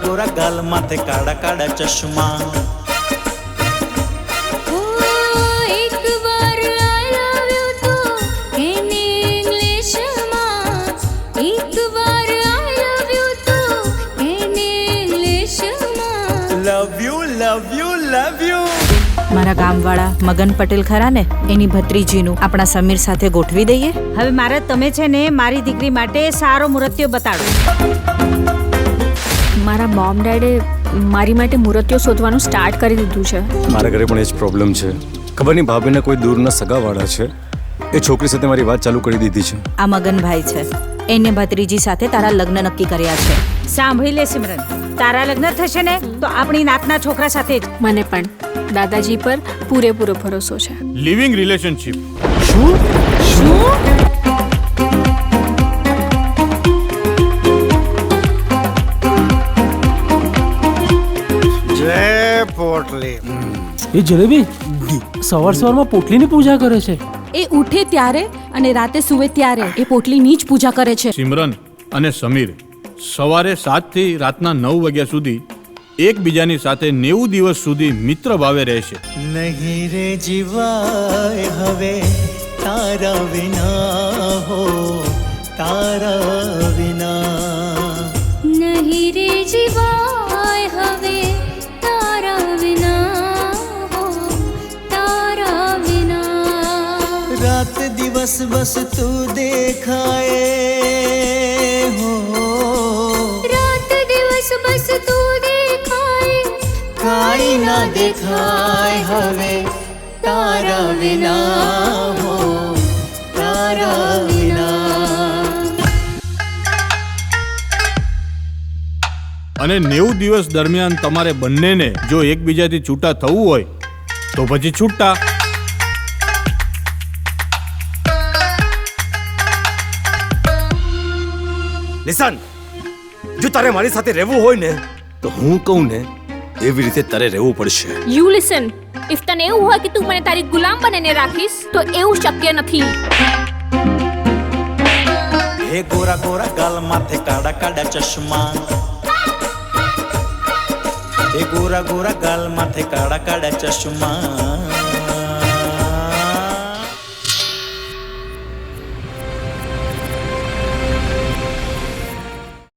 गोरा गाल माथे काड़ा काड़ा चश्मा મારા ગામવાળા મગન પટેલ ખરા ને, એની ભત્રીજીનું આપણા સમીર સાથે ગોઠવી દઈએ. હવે મારે તમે છે ને મારી દીકરી માટે સારો મુહૂર્ત્યો બતાડો. મારા મોમ ડેડે મારી માટે મુહૂર્ત્યો શોધવાનું સ્ટાર્ટ કરી દીધું છે. મારા ઘરે પણ એ જ પ્રોબ્લેમ છે. ખબર નહીં ભાભીને કોઈ દૂરના સગાવાળા છે, એ છોકરી સાથે મારી વાત ચાલુ કરી દીધી છે. આ મગનભાઈ છે, એને ભત્રીજી સાથે તારા લગ્ન નક્કી કર્યા છે. સાંભળી લે સિમરન, તારા લગ્ન થશે ને તો આપણી નાતના છોકરા સાથે જ. મને પણ દાદાજી પર પૂરેપૂરો ભરોસો છે. Living relationship. જય પોટલી. એ જલેબી સવારમાં પોટલીની પૂજા કરે છે. એ ઉઠે ત્યારે અને રાતે સૂવે ત્યારે એ પોટલીની જ પૂજા કરે છે. સિમરન અને સમીર સવારે 7 થી રાતના 9 વાગ્યા સુધી એકબીજાની સાથે 90 દિવસ સુધી મિત્ર ભાવે રહેશે. નહીં રે જીવાય હવે તારા વિના હો, તારા વિના નહીં રે જીવાય હવે તારા વિના હો, તારા વિના રાત દિવસ બસ તું દેખાય હો, રાત દિવસ બસ તું દેખાય, કાઈ ના દેખાય હવે તારા વિના હો, તારા વિના. અને 90 દિવસ દરમિયાન તમારે બંનેને જો એકબીજાથી છૂટા થવું હોય તો પછી છૂટા. લિસન, જો તારે મારી સાથે રહેવું હોય ને તો હું કહું ને એવી રીતે તારે રહેવું પડશે. યુ લિસન, ઇફ તને એવું હોય કે તું મને તારી ગુલામ બનીને રાખીશ તો એવું શક્ય નથી. હે ગોરા ગોરા ગાલ માથે કાડા કાડા ચશ્મા, હે ગોરા ગોરા ગાલ માથે કાડા કાડા ચશ્મા